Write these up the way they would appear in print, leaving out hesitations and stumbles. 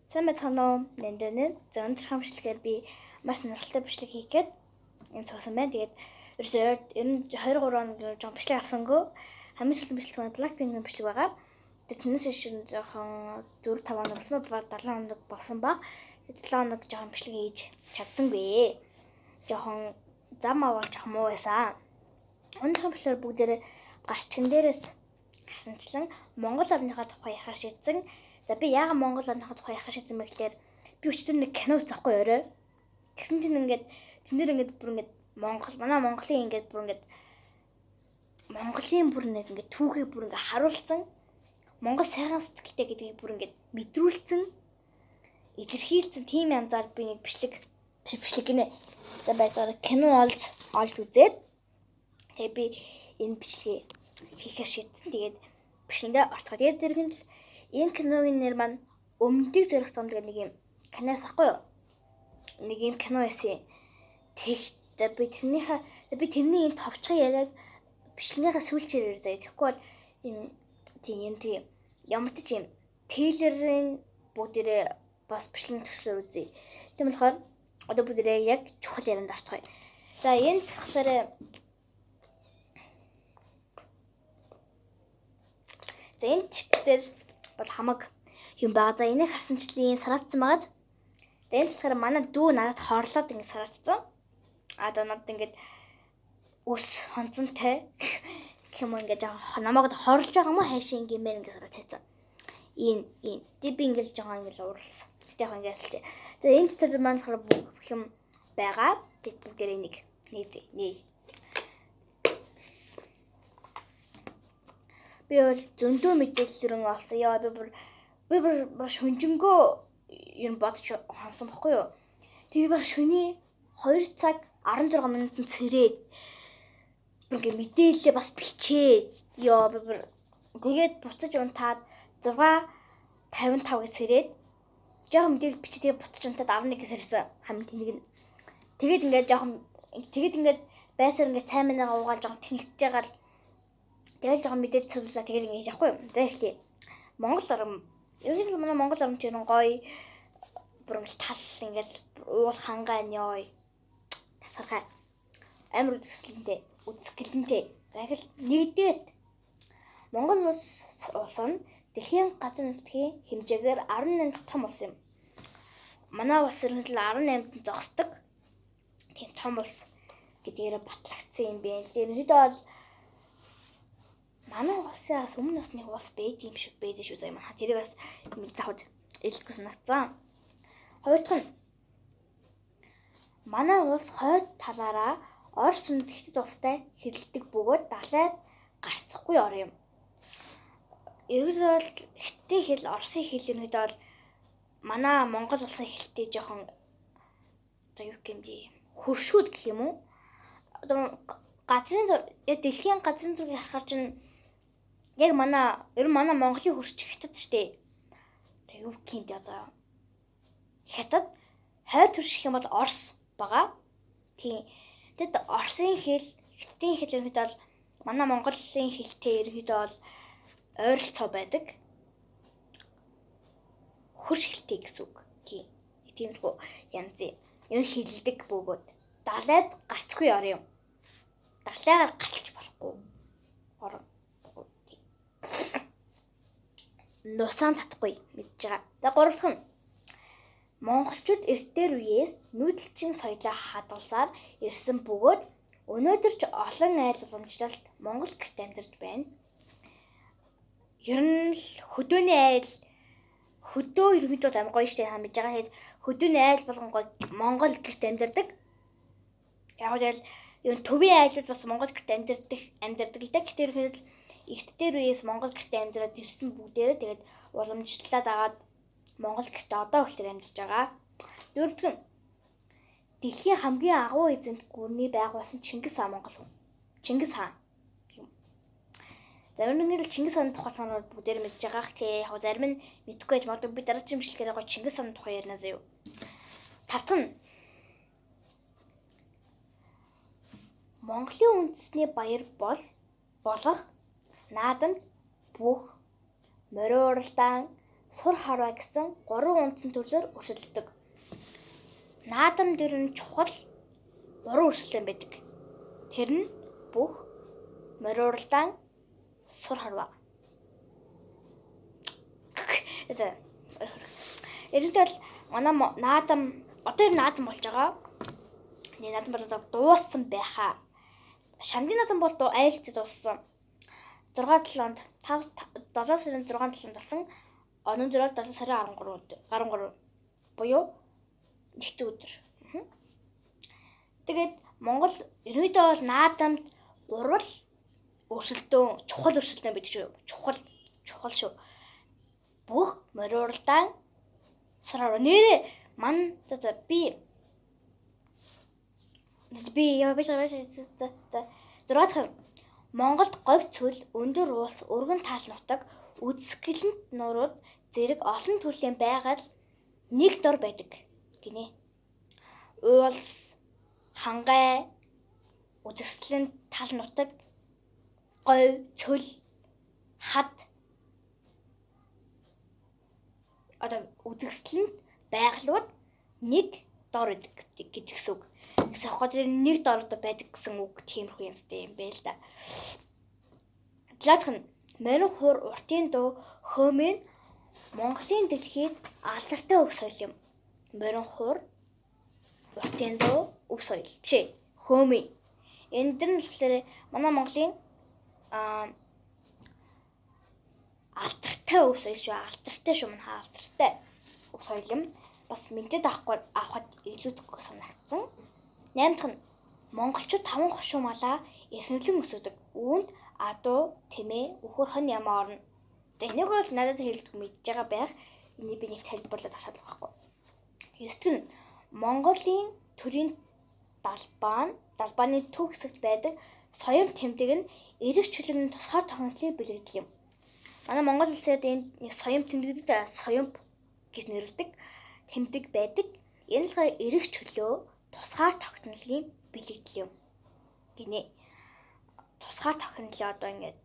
Сайн байцгаана уу? Нэндэний өнөөдрийн бичлэгээр би маш сонирхолтой бичлэг хийх гээд энэ цуусан байна. Тэгээд ер нь 23 хоног жоо бичлэг авсангүй. Хамгийн сүүлийн бичлэг нь Blackpink-ийн бичлэг байгаа. Тэгээд тэрнээс биш жоохон 4-5 хоног болсон ба 7 хоног болсон ба. Тэгээд 7 хоног жоохон бичлэг хийж чадсангүй. Жоохон зам аваад жоохон муу байсан. Өнөөдрийн бичлэгээр бүгдээрээ гарчган дээрээс гарсанчлан Монгол орныхоо тухай ярих шийдсэн. За би яагаад Монгол орныхоо тухай ярих шийдсэн бэ гэхээр би өчтөр нэг кино үзэхгүй өөрөө. Тэгсэн чинь ингээд бүр ингээд манай Монголын ингээд бүр ингээд Монголын бүр нэг ингээд түүхийг бүр ингээд харуулсан. Монгол сайхан сэтгэлтэй гэдгийг бүр ингээд мэдрүүлсэн. Илэрхийлсэн тийм янзаар би нэг бичлэг гинэ. За байж байгаа кино олж үзээд тэгээ би энэ бичлэгийг хийхээр шийдсэн. Тэгээд бичлэгэндээ ортгоо. Тэгээд зэрэгэн л энэ киногийн нэр маань Өмдөг зэрэг зам гэдэг нэг юм киноос ахгүй юу? Нэг юм кино байсан. Тэгтээ би тэрний энэ товчхон яриаг бичлэгийнхаа сүүлчээр заяа. Тэгэхгүй бол тийм ямар ч юм трейлерын бүгдээрээ бас бичлэгийн төслөөр үзье. Тийм болохоор одоо бүгдээрээ яг чухал ярианд орцгоё. За энэ тэгэхээр энэ тэгтэр бол хамаг юм байгаа. За энийг харсанчлан сараацсан байгаад. За энэ болохоор манай дүү надад хорлоод ингэ сараацсан. Одоо надад ингээд ус хонцонтой юм ингээд намайг хорлож байгаа юм уу хайшин гэмээр ингэ сараацсан. Энэ би ингээд жоохон ингэ ууралсан. Тэгтээ яг ингэ ялч. За энэ дотор маань болохоор бүх юм байгаа. Тэг бүгдээрээ нэг. Би бол зөндөө мэдээлэл олсон. Яа би бүр шүнжэнгөө юм бодож хонсон баггүй юу. Тэг би баг шөнийн 2 цаг 16 минутанд цэрээд бүр ингэ мэдээлэлээ бас бичээд яа би бүр тэгээд буцаж унтаад 6:55-ыг цэрээд жоохон мэдээлэл бичиж тэгээд буцаж унтаад 11-ээс ирсэн. Хамгийн тэнэг нь. Тэгээд ингээд байсаар ингээд цай манайгаа уугаал жоохон тэнэгтэж байгаа л тэгэл жоохон мэдээд цэвэрлээ тэгэл ингэж яахгүй юм. За эхлэе. Монгол орн. Ерөнхийдөө манай Монгол орн чинь гоё бүр ингээл тал ингээл уул хангаа нёй. Тасархай. Амар үзэсгэлэнтэй. За ихэл нэгдүгээрт Монгол улс нь дэлхийн газар нутгийн хэмжээгээр 18 дахь том улс юм. Манай улс ерөнхийдөө 18-нд зогсдог. Тийм том улс гэдгээр батлагдсан юм бэ. Ерөнхийдөө бол манай улсаас өмнө бас нэг улс байдаг юм шиг байдаг шүү заа. Манай тэрийг бас мэдээд илэрхийлж санагцсан. Хоёр дахь нь манай улс хойд талаараа Орос үндэстэд улстай хэрэлдэг бөгөөд далайд гарцахгүй ор юм. Ерөнхийдөө бол хятадын хэл, Оросын хэл ерөнхийдөө бол манай Монгол улсын хэлтэй жоохон одоо юу гэмдэ хөршүүд гэх юм уу? Одоо дэлхийн газрын зургийг харахаар чинь яг манай Монголын хөрш хятад штэ. Тэгээ юу гэмдэ одоо хятад хойд хөрш гэх юм бол Орос байгаа. Тийм. Тэгэд Оросын хэл, хятадын хэл ерөнхийдөө бол манай Монголын хэлтэй ерөнхийдөө бол ойролцоо байдаг. Хөрш хэлтэй гэсэн үг. Тиймэрхүү янзын ер нь хэлдэг бөгөөд далайд гарцгүй ор юм. Далайгаар галч болохгүй ор. Нусаан татахгүй мэдж байгаа. За гурав дахь нь монголчууд эртээр үеэс нүүдэлчин соёлоо хадгалсаар ирсэн бөгөөд өнөөдөр ч олон айл уламжлалт Монгол гэрт амьдарч байна. Ер нь л хөдөө ерөнхийдөө амар гоё штэ хамж байгаа. Хэд хөдөөний айл болгон гоё Монгол гэрт амьдардаг. Яг л энэ төвийн айлууд бас Монгол гэрт амьдардаг л да. Гэтэ ерөнхийдөө эртээр үеэс Монгол гэрт амьдраад ирсэн бүгдээрээ тэгээд уламжлалаад агаад Монгол гэрт одоо хүртэл амьдарч байгаа. Дөрөвдөг нь дэлхийн хамгийн агуу эзэнт гүрний байгуулсан Чингис хаан юм. За өнөөдөр Чингис хааны тухай санаад бүгдээр мэдж байгаа. Тэ яг зарим нь мэдэхгүй байж магадгүй би дараагийн бичлэгээр гоё Чингис хааны тухай ярина заяа. Тавтах нь Монголын үндэсний баяр болох наадамд бүх мориу уралдаан, сур харва гэсэн 3 үндсэн төрлөөр өрсөлддөг. Наадам дээр нь чухал 3 өрсөлдөөн байдаг. Тэр нь бүх, мориуралдаан, сур харва. Ерөнхийдөө манай наадам одоо ер наадам болж байгаа. Наадам бол дууссан байхаа. Шамдын наадам бол айлч дууссан. 6 онд 7 сарын 6 болсон. Онон дөрөв 7 сарын 13 буюу нэгт өдөр. Тэгээд Монгол ерөнхийдөө бол наадамд 3 өрсөлдөөн, чухал өрсөлдөөн байдаг шүү. Чухал шүү. Бүх, мориуралдаан, сур харва. Нэрээ би дөрөвдөх Монголд говь цөл, өндөр уус, өргөн тал нутаг, үзэсгэлэнт нурууд зэрэг олон төрлийн байгаль нэг дор байдаг гинэ. Уулс, хангай, үзэсгэлэнт тал нутаг, говь, цөл, хад үзэсгэлэнт байгалууд нэг дор байдаг гэсэн үг. Гэсэн хот нэг дорд байдаг гэсэн үг тиймэрхүү юм бэ л да. Длаадах нь морин хур уртын дуу хөөмийн Монголын дэлхийд алдартай өв соёл юм. Морин хур уртын дуу өв соёл бишээ. Хөөмийн. Энэ дэр нь болохоор манай Монголын алдартай өв соёл шүү. Алдартай шүү мань алдартай өв соёл юм. Бас мэдээд авахад илүүдэхгүй санагдсан. 8 дахь нь монголчууд 5 хошуу малаа эрхэмлэн өсгдөг. Үүнд адуу, тэмээ, үхэр хон ямаа орно. Энийг бол надад хэлдэг мэдж байгаа байх. Энийг би нэг тайлбарлаад ашиглах байхгүй. 9 дахь нь Монголын төрийн далбааны төв хэсэгт байдаг соём тэмдэг нь эрэг чөлөөний тусгаар тохиолдлыг бэлэгдэл юм. Манай Монгол улсад энэ соём тэмдэгдэд соём гэж нэрлэдэг тэмдэг байдаг. Энэ л эрэг чөлөө тусгаар тогтнолын бэлэгдэл юм гинэ. Тусгаар тогтнолын одоо ингээд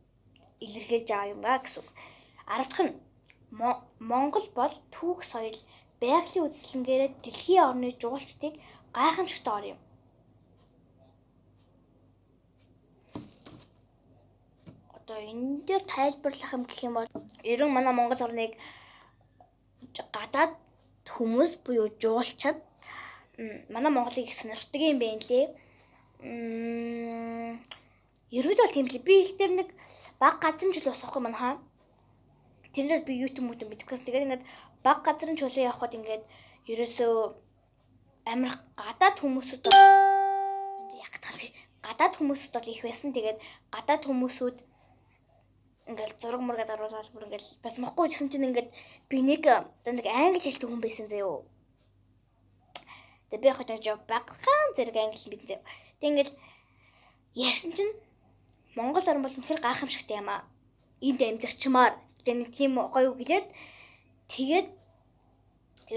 илэрхийлж байгаа юм аа гэсэн үг. 10 дахь нь Монгол бол түүх соёл, байгалийн үзэсгэлэнгээр дэлхийн орны жуулчдыг гайхамшигт ор юм. Одоо энэ дээр тайлбарлах юм гэх юм бол ерөн манай Монгол орныг гадаад хүмүүс буюу жуулчид манай Монголыг их сонирхдаг юм байна лээ. Ерөөд бол тийм л би ил дээр нэг баг газрын чөлөө усахгүй манаа. Тэрнээр би YouTube мэдвэхээс тэгээд ингээд баг газрын чөлөө явахад ингээд ерөөсөө амирх гадаад хүмүүсүүд бол их байсан. Тэгээд гадаад хүмүүсүүд ингээд зураг мургаад оруулаад бүр ингээд бас мохгүй гэсэн чинь ингээд би нэг англи хэлтэй хүн байсан заяо. Тэгээд би хожиж багхан зэрэг англи мэдэн заяо. Тэг ингээд яарсан чинь Монгол орн бол үнэхээр гайхамшигтай юм аа. Энд амьдарчмаар тэг нэг тийм гоё үг гэлээд тэгээд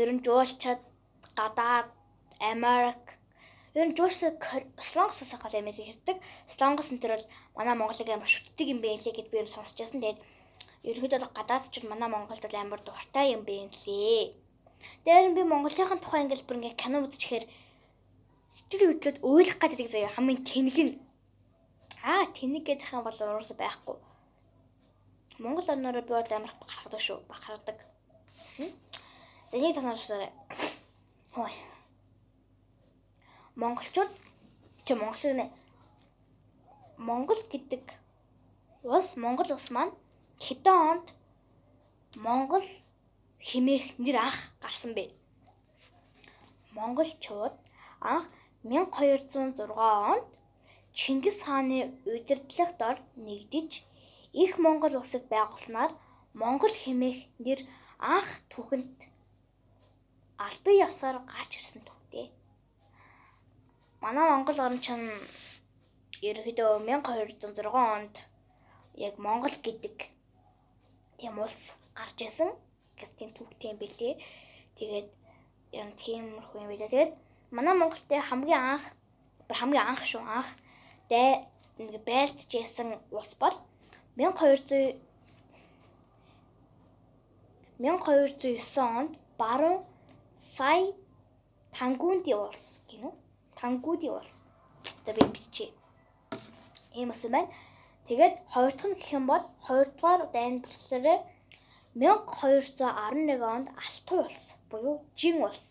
ерөн жуулчаад гадаад Америк ерөн жуулчид Солонгосоос хол Америк ирдэг. Солонгос энэ төр бол манай Монголыг амар шүтдэг юм бэ лээ гэд би сонсч байсан. Тэгээд ерөнхийдөө гадаадчууд манай Монголд бол амар дуртай юм бэ лээ. Дээр би Монголынхын тухай ингээд бүр ингээд кино үзчихээр сэтгэл хөдлөд уйлах гэдэг заяа хамгийн тэнэг нь. Тэнэг гэдэг юм бол уурс байхгүй. Монгол орноор би бол амар бахархдаг шүү. Бахархдаг. За нэг танаарсараа. Хой. Монголчууд Монгол гэдэг Монгол улс маань хэдэн онд Монгол хэмээх нэр анх гарсан бэ? Монголчууд анх 1206 онд Чингис хааны удирдлагт ор нэгдэж их Монгол улсыг байгуулснаар Монгол хэмээх нэр анх түүхэнд албан ёсоор гарч ирсэн түүхтэй. Манай Монгол орн чинь ерөнхийдөө 1206 онд яг Монгол гэдэг тийм улс гарч ирсэн гэсэн тийм түүхтэй юм билээ. Тэгээд яг тиймэрхүү юм билээ. Тэгээд манай Монголд хамгийн анх нэг байлдж ясан улс бол 1200 1209 онд баруун сая Тангуудын улс гинэ. Тангуудын улс. За би бичье. Ийм ус байна. Тэгээд хоёр дахь нь гэх юм бол 2 дугаар дайнд болохоор 1211 онд Алтан улс буюу Жин улс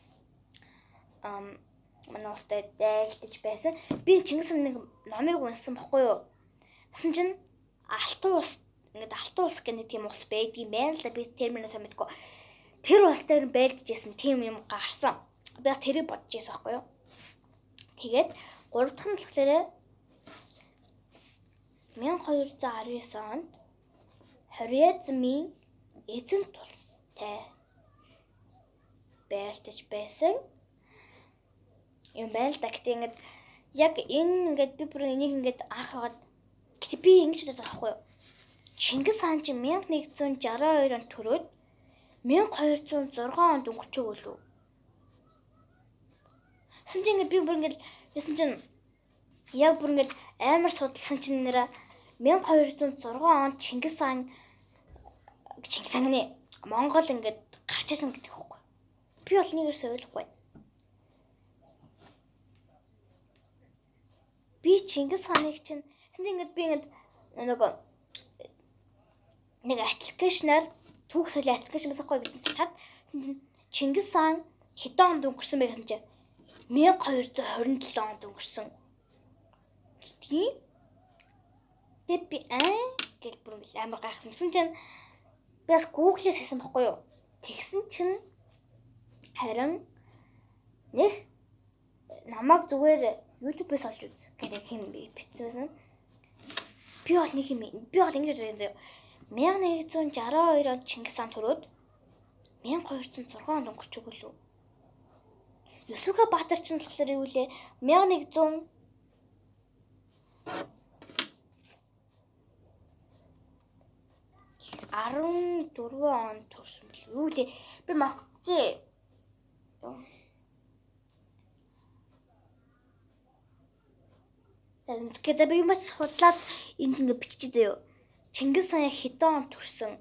манай улстай дайлдаж байсан. Би Чингис хааны нэг номыг уншсан баггүй юу? Тэсэн чинь Алтан улс ингээд Алтан улс гэх нэг тийм улс байдгийн байна л да, би терминээ сайн мэдгүй. Тэр улс дээр байлдаж байсан тийм юм гарсан. Би бас тэрийг бодож байсан байхгүй юу? Тэгээд 3 дахь нь болохоор 1219 онд Хорезмын эзэнт улстай байлдаж байсан юм байна л да. Гэтэ ингээд яг энэ ингээд би бүр энийг ингээд анхаагаад гэтэ би ингэж бодож байгаа байхгүй юу? Чингис хаан чинь 1162 онд төрөөд 1206 онд өнгөрчөө гэлөө. Тэсэн чинь ингээд би бүр ингээд ясан чинь яг бүр ингээд амар судалсан чинь нэрэ 1206 онд Чингис хааны Монгол ингээд гарч ирсэн гэдэг хэвгүй. Би бол нэгээс ойлгохгүй. Би Чингис хааныг чинь ингээд би ингээд нэг аппликейшнаар түүх соёлын аппликейшн басахгүй бид таад Чингис хаан хэдэн онд өнгөрсөн бэ гэсэн чинь 1227 онд өнгөрсөн. Тийм. Тэг би гэж бүр амар гайхсан. Тэгсэн чинь би бас Google-ээс хийсэн байхгүй юу? Тэгсэн чинь харин нэг намайг зүгээр YouTube-ээс олж үз гэдэг юм бичсэн. Би бол нэг юм. Би бол ингэж үзсэн. 1162 онд Чингис хаан төрөөд 1206 онд өнгөрчихөг лөө. Есүгэ Баатар чинь болохоор юу лээ? 1114 онд төрсөн бэл. Юу лээ? Би мартчихжээ. Тэгээд би маш судлаад энд ингэ бичиж заяа. Чингис хаан хэдэн онд төрсөн?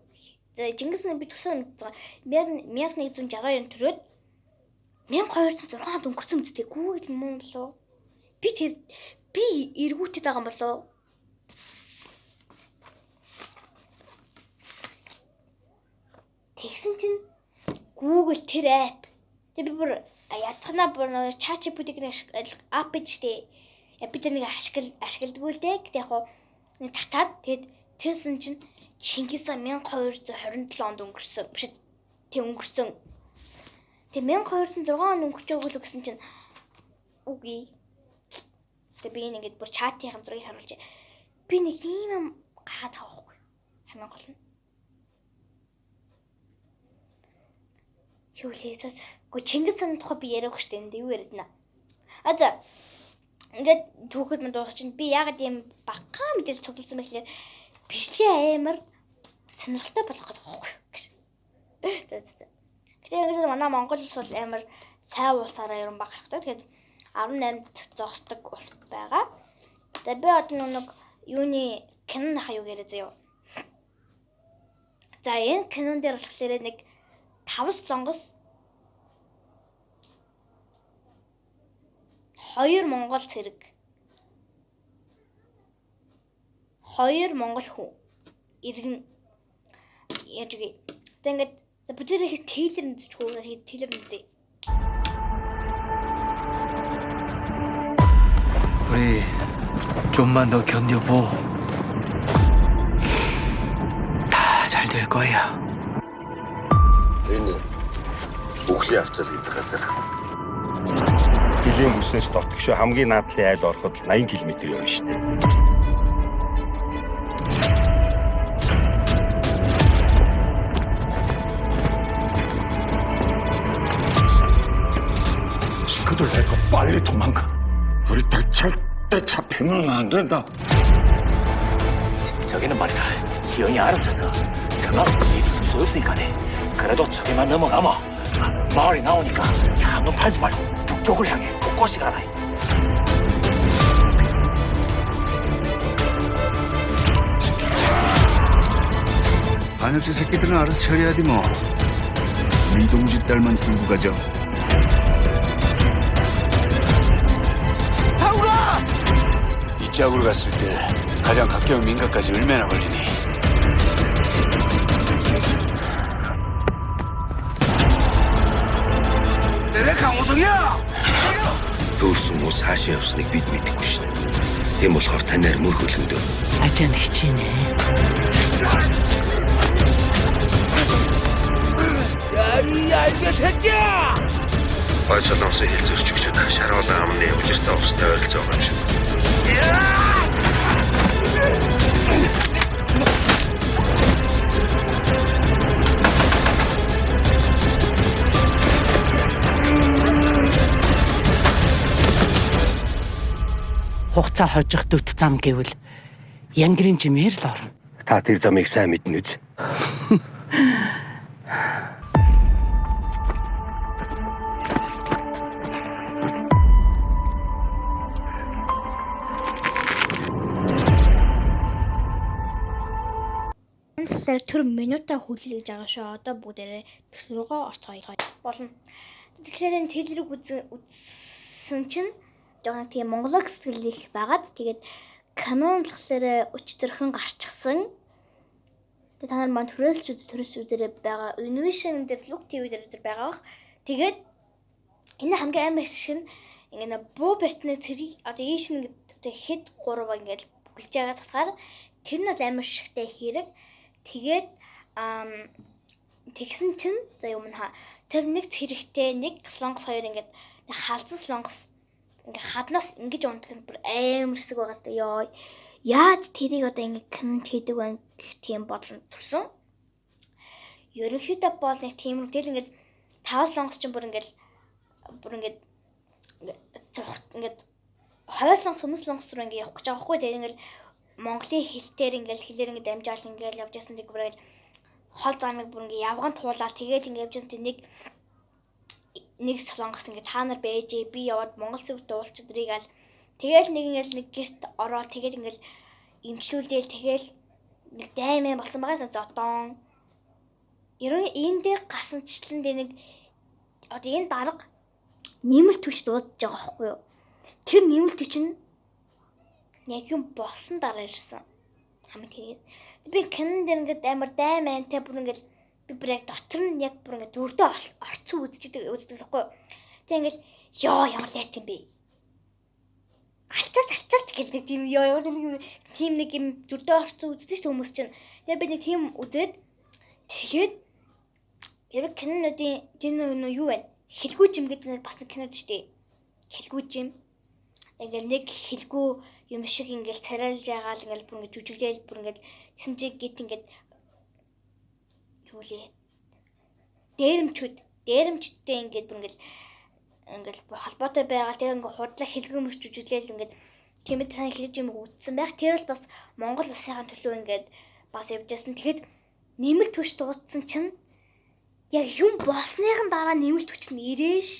Чингис хаан би төрсөн 1162 онд төрөөд 1206 онд өнгөрсөн үстэй гүүгээд юм болоо. Би эргүүтэд байгаа юм болоо. Тэгсэн чинь Google тэр app. Тэг би бүр ятгана бүр ChatGPT-ийн app bijтэй. Би тэр нэг ашигладгүй л дээ. Гэтэ яг нэг татаад тэгэд тэрсэн чинь Чингис хаан 1227 онд өнгөрсөн. Биш тийм өнгөрсөн. Тэг 1206 онд өнгөрчөөг л гэсэн чинь үгүй. Тэг би ингээд бүр чатын зургийг харуулж би нэг юм гахаад байгаа байхгүй. Хамгийн гол нь. Юу лээзээ. Гэхдээ Чингис хааны тухай би яриаггүй шүү дээ. Энд юу яриад наа. За ингээд түүхэд манд дуусах чинь би ягаад юм багахан мэдээлэл цуглуулсан бэ гэхээр бичлэгээ амар сонирхолтой болох гэдэг байхгүй. Тэгэхээр манай Монгол улс бол амар сайн улсаараа ерөн багахтай. Тэгээд 18-д зогсдог улс байгаа. Тэгээд би одоо нэг юуны кинон хаяг яриа заяа. За энэ кинон дээр болохоор нэг 5 солонгос 2 монгол цэрэг 2 монгол хүн иргэн яаж гээ. Тэгээд бүгдээ их тейлер мэдчихгүй тейлер мэдээ. 우리 좀만 더 견뎌보. 다 잘 될 거야. Энэ бүхлийн авцал гэдэг газар. Билийн бүснээс дотгошоо хамгийн наадлын айл ороход 80 км явна шүү дээ. 식구들 데리고 빨리 도망가. 우리 딸 절대 잡히면 안 된다. 저기는 말이다. 지형이 아름쳐서 정확히 내리칠 수 없으니까네. 그래도 저기만 넘어가면 마을이 나오니까 향은 팔지 말고 북쪽을 향해 곳곳이 가라. 반역자 새끼들은 알아서 처리하디 뭐. 이동진 딸만 들고 가죠. 이 짝으로 갔을 때 가장 가까운 민가까지 얼마나 걸리니? 내래 강호성이야! Дөрсөн ус хаашаа явсныг бид мэдэхгүй шүү дээ. Тийм болохоор танаар мөр хөлөндөө. Ажаа нэг хичээнэ. Ойлголоосоо хэлцэрч өгчөд шаруулан амны өвчтэй устай ойролцоо байгаа юм шиг. Хугацаа хожих дүт зам гэвэл янгирын жимээр л орно. Та тэр замыг сайн мэднэ үз. Тэгэхээр тэр минутаа хүлээж байгаа шүү. Одоо бүгдээрээ төлрөгөө орцгоё болно. Тэгэхээр энэ телрэг үзсэн чинь жоохон тийм монголог сэтгэл их байгаад тэгээд канон болохоор өчтөрхөн гарчихсан. Тэгээд та нар маань төрөөс үзээрээ байгаа Univision дээр Look TV дээр байгаа бах. Тэгээд энэ хамгийн амар шиг нь ингэ буу бертны тэр одоо ийш нэг хэд 3 ингээд бүглэж байгаа татгаар тэр нь амар шигтэй хэрэг. Тэгээд тэгсэн чинь за юм хаа тэр нэг хэрэгтэй нэг солонгос хоёр ингээд халзан солонгос ингээд хаднаас ингэж унтах нь бүр амар хэсэг байгаа сте ёо яаж тэрийг одоо ингээд коммент хийдэг вэ тийм бодлоо төрсөн. Ерөнхийдөө бол нэг тийм тэгэл ингээд 5 солонгос ч бүр ингээд хоёр солонгос руу ингээд явах гэж байгаа хгүй тэгээд ингээд Монголын хэлтээр ингээл хэлээр ингээд дамжаал ингээл явж ясан тийг бүрэл хол замыг бүр ингээд явган туулаад тэгээд ингээд явж ясан чинь нэг солонгос ингээд та нар бэжээ би яваад монгол зүг дуулч өдрийг аль тэгэл нэг ингээл нэг гэрт ороод тэгээд ингээл имчлүүлдээл тэгэл нэг даймаа болсон байгаа зодон ерөн энэ дээр гасанчлан дээр нэг одоо энэ дарга нэмэлт хүч дуудаж байгаа байхгүй юу тэр нэмэлт хүч нь яг юм болсон дараа ирсэн. Хамт тэгээд би кинонд ингээд амар даймантай бүр ингээд би бүр яг дотор нь яг бүр ингээд өрдөө орцсон үздэг байхгүй. Тэг ингээд ёо ямар лайт юм бэ? Алчаач гэлдэг тийм ёо ямар тийм нэг юм өрдөө орцсон үздэг шүү хүмүүс чинь. Тэгээ би нэг тийм үзээд тэгээд яг кинонуудын энэ юу вэ? Хэлгүй жим гэдэг бас нэг кинод шүү дээ. Хэлгүй жим. Ингээл нэг хэлгүй юм шиг ингээл царайлж байгаа л ингээл бүр ингээд жүжиглээл бүр ингээд гэсэн чиг гит ингээд юу лээ дээрэмчтэй ингээд бүр ингээл холбоотой байгаа тэгээ ингээд худлаа хэлгүй мөч жүжиглээл ингээд тиймээ сайн хэлж юм үзсэн байх тэр бол бас Монгол улсынхаа төлөө ингээд бас явжсэн тэгэхэд нэмэлт хүч дуудсан чинь яг юм болсныхан дараа нэмэлт хүч нь ирээш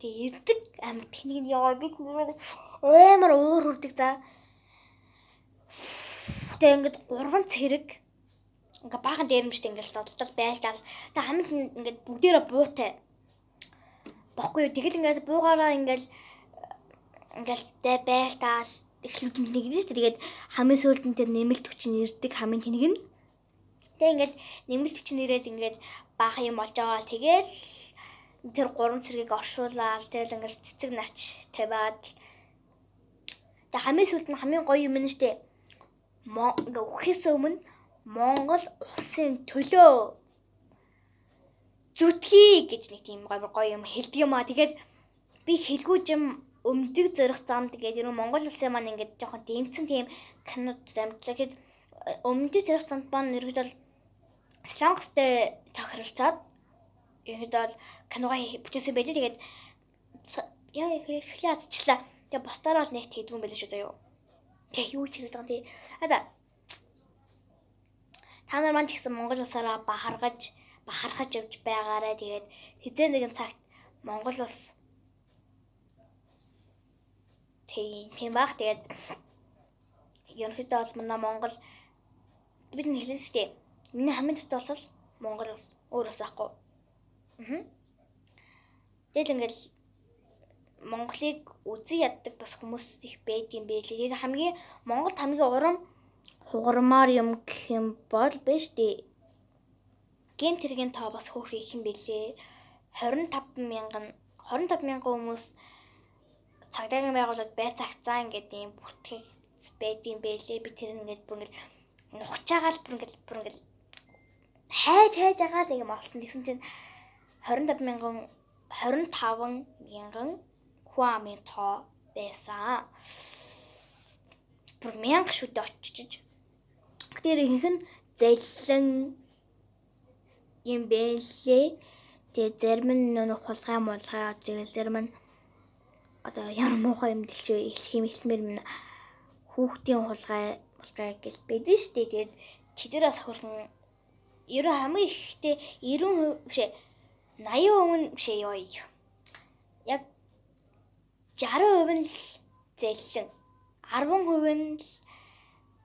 ирдэг амар тэнийг яа би амар уур хүрдэг за. Тэгээ ингээд 3 цэрэг ингээ баахан дээрмжтэй ингээд зодтол байлтал. Тэгээ хамт ингээд бүгдээрээ буутай. Бохгүй юу тэгэл ингээд буугаараа ингээд байлтаал эхлүүд нэг нь шүү дээ. Тэгээд хамгийн сүүлд нь тэр нэмэлт хүч нь ирдэг хамгийн тэнийг нь. Тэгээ ингээд нэмэлт хүч нь ирээд ингээд баахан юм болж байгаа л тэгэл тэр 3 цэргийг оршуулаад тэгэл ингээл цэцэг нач тавиад тэг хамгийн сүүлд нь хамгийн гоё юм нь штэ ингээ үхээс өмнө Монгол улсын төлөө зүтгэе гэж нэг тийм гоё юм хэлдэг юм аа тэгэл би хэлгүй юм өмдөг зөрөх зам тэгээд ер нь Монгол улсын маань ингээд жоохон дэмцэн тийм кинод дамжлаа гэхэд өмдөг зөрөх замд маань ерөөдөө солонгостой тохиролцоод ерөөдөө киногаа бүтээсэн байлээ тэгээд яа эхлээд адчлаа. Тэгээ босдоор бол нэг тэгдгүн байлээ шүү заяа. Тэгээ юу ч хэлдэг юм тий. За та нар маань ч гэсэн Монгол улсаараа бахархаж явж байгаарай. Тэгээд хэзээ нэгэн цагт Монгол улс тийм баг. Тэгээд ерөнхийдөө бол манай Монгол бид хэлсэн шүү дээ. Миний хамгийн дутуу бол Монгол улс өөрөөс ахгүй. Тэгэл ингээл Монголыг үзий яддаг бас хүмүүс их байдгийн байлээ. Тэгээд Монголд хамгийн урам хугармаар юм гэх юм бол биш дээ. Гейм тэргийн тоо бас хөөрхөн их юм байлээ. 25,000 хүмүүс цагдаагийн байгууллагад байцаагцаа ингээд юм бүртгэх байдгийн байлээ. Би тэр ингээд бүр ингээд нухчаагаал бүр ингээд хайж агаал юм олсон. Тэгсэн чинь 25,000 хүн амын тоо байсан. Бүр 1000 шүдэ очиж. Тэр ихэнх нь зэлэн юм байлээ. Тэгээ зарим нь нэг хулгай мулгай тэгэл зарим нь одоо ямар муухай юм дэлчээ хэлмээр минь хүүхдийн хулгай гэж байдэн штэ. Тэгээд тэдэрээс хөрхөн 90 хамгийн ихтэй 90% биш 80% биш ёо. Яг 60% нь л зэлэн 10% нь л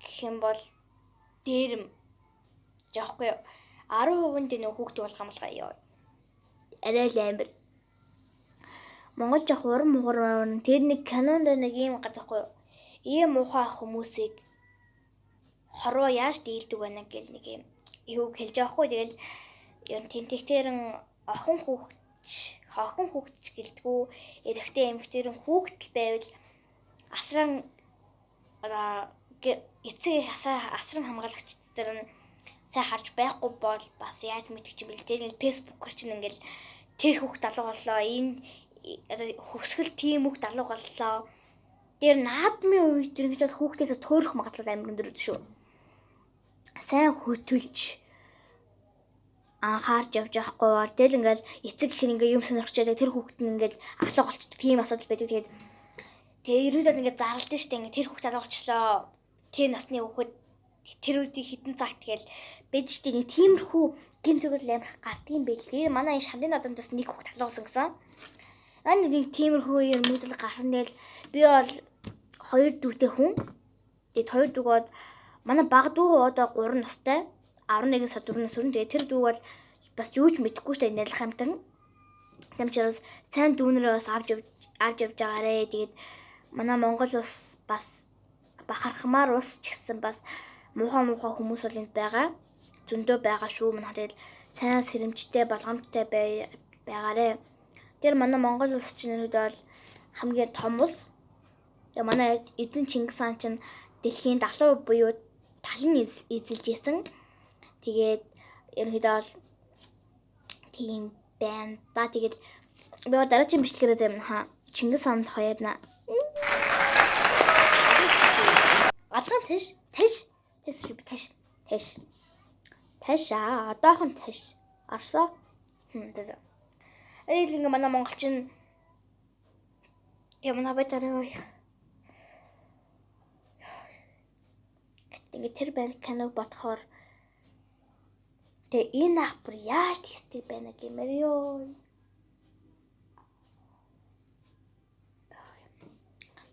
гэх юм бол дээрэм жоохгүй юу. 10% нь хүүхдийн хулгай ёо. Арай л амир. Монгол жоох урам хугармаар тэр нэг кинонд нэг юм гадахгүй юу. Ийм муухай хүмүүсийг хорвоо яаж дийлдэг байна гэл нэг юм юу хэлж байгаа хгүй. Тэгэл ер нь тэнтэгтэрэн охин хүүхдч гэлдэггүй. Эрэгтэй эмэгтэйрэн хүүхдэл байвал асран эцэг асран хамгаалагч нар нь сайн харж байхгүй бол бас яаж мэдчих юм бэ? Тэгээд фэйсбүүкээр чинь ингээл тэр хүүхд алга боллоо. Энэ хөсгөл тийм хүүхд алга боллоо. Тэр наадмын үед ингэж хүүхдээс төөрөх магадлал амар өндөр шүү. Сайн хөтөлж анхаарч явж байхгүй бол тэл ингээл эцэг их ингээ юм сонирхчаад тэр хүүхд нь ингээл алга болчихдог тийм асуудал байдаг. Тэгээд ерөөдөө ингээ зарлалт нь штэ ингээ тэр хүүхд алга болчлоо. Тэр насны хүүхэд тэр үеийн хитэн цагт тэгэл бед штэ нэг тиймэрхүү тэм зүгээр амирх гардыг юм байл. Тэгээд манай энэ шандын одондоос нэг хүүхд алгуулсан гэсэн. Нэг тиймэрхүү юм мэдэл гарна л би бол 2 дүүтэй хүн. Тэгээд 2 дүүгод манай баг дүү одоо 3 настай. 11 сар 4 нас өрн. Тэгээд тэр дүү бол бас юу ч мэдэхгүй штэ нэлэх хамтан. Тэмчээрс сайн дүүнэрээ бас авч явж байгаарэ. Тэгээд манай Монгол ус бас бахархмаар ус ч гэсэн бас муухай хүмүүс бол энд байгаа. Зөндөө байгаа шүү. Манай тэгээд сайн сэрэмжтэй болгоомжтой байгаарэ. Тэр манай Монгол улс чинь бол хамгийн том улс. Тэгээ манай эзэн Чингис хаан чинь дэлхийн 70% буюу талын эзэлж исэн. Тэгээд ерөнхийдөө бол тийм байна. За тэгээд би дараагийн бичлэгээр зарим хаа Чингис хаанд хоёрна. Алган тэш одоохон тэш арсаа. Тэгээд ингээ манай монголчин ямар байтараа ингээ тэр байр киног бодохоор тэгээ энэ ах бүр яаж тийсдэг байна гэмээр ёо.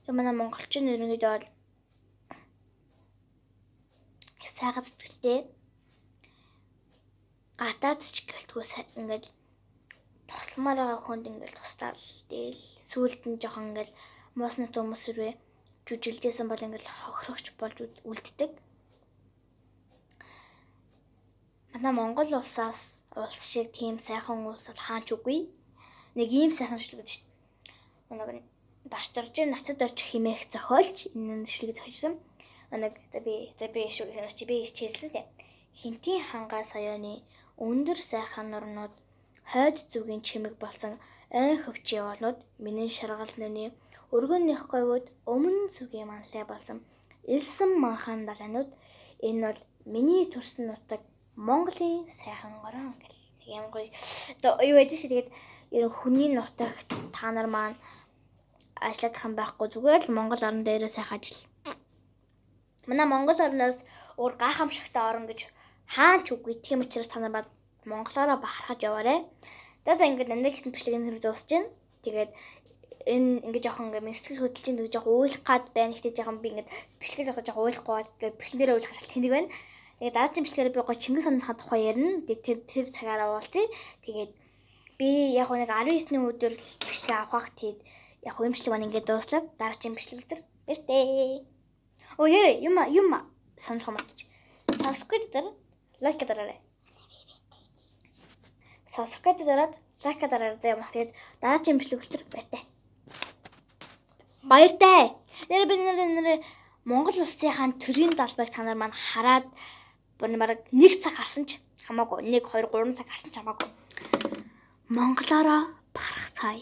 Манай монголчин ерөнхийдөө бол сайхан сэтгэлтэй гадаад ч гэлтгүй ингээд тусламаар байгаа хүнд ингээд туслал дээл сүулт нь жоохон ингээд муусны хүмүүс рүү жүжилжсэн бол ингээд хохирогч болж үлддэг. Манай Монгол улсаас улс шиг тийм сайхан улс бол хаач үгүй. Нэг ийм сайхан шүлэг гэдэг шүү дээ. Нэг дашторж нацад орж химээх зохиолч энэ шүлэг зохиолсон. Нэг би хичээлсэн дээ. Хинтийн хангаа соёоны өндөр сайхан нурнууд хойд зүгийн чимэг болсон айн хөвчийн яваалнууд миний шаргалны өргөнийх говьуд өмнө зүгийн манлай болсон элсэн манхан далайнууд энэ бол миний төрсөн нутаг Монголын сайхан горон гэл юм гоё. Одоо юу байдгийг тэгээд ер нь хүний нутагт та нар маань ажиллах юм байхгүй зүгээр л Монгол орн дээрээ сайхан ажил. Манай Монгол орноос өөр гайхамшигтай орн гэж хаач үгүй. Тийм учраас та нар монголоороо бахархаж яваарэ. За ингээд нандаа ихэнх бичлэгийн хэрэг дуусч байна. Тэгээд энэ ингээд жоохон ингээд сэтгэл хөдлөлтийн нэг жоохон уйлах гад байна. Гэтэ жоохон би ингээд бичлэгээр жоохон уйлахгүй. Тэгээд бичлэгээрээ уйлах шалтгаан тэнэг байна. Тэгээд дараагийн бичлэгээр би гоё Чингис хааны тухай ярина. Тэгээд тэр цагаараа уулзъя. Тэгээд би яг нэг 19-ний өдөр бичлэг авах. Тэгээд яг имжлэг маань ингээд дууслаад дараагийн бичлэг дээр баяртай. Оо яа юм санах мартчих. Subscribe дээр лайк дараарай. Subscribe дараад лайк дараарай. Тэгээд дараагийн бичлэг дээр баяртай. Баяртай. Нэр Монгол улсынхаа төрийн далбайг та нар маань хараад бараг 1 цаг харсан ч хамаагүй 1 2 3 цаг харсан ч хамаагүй. Монголоороо барах цай.